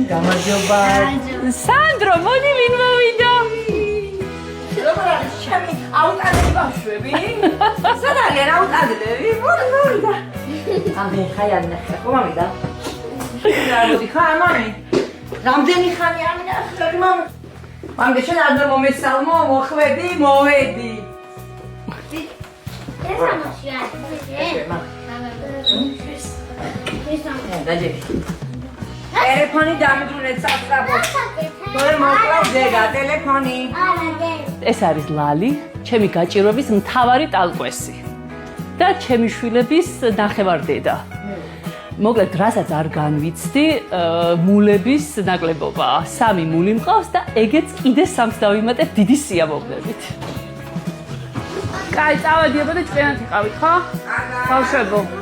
გამარჯობა. სანდრო, მოდი ვინ მოვიდა? როგორ არის ჩემი აუტანელი ბავშვები? სად არიან აუტანელები? მოვიდა. ამდენი ხანი არ ნახე, ხო მამიდა? რა ხარ მამი? რამდენი ხანი არ ნახე, მამი? მამი, შენ არ მომესალმო, მოხვედი, მოვედი. ეს ამაშია. დაჯექი. ტელეფონი დამიბრუნეთ სასწრაფოდ. თორე მოკლავ დეგა ტელეფონი. ეს არის ლალი, ჩემი გაჭირვების მთავარი ტალკვესი და ჩემი შვილების ნახევარ-დედა. მოკლედ, რასაც არ განვიცდი, მულების ნაკლებობა. 3 მული მყავს და ეგეც კიდე 3-ს დავიმატებ დიდი სიამოვნებით. კაი, წავედიებო და ჭკვიანად იყავით, ხო? ბავშვებო.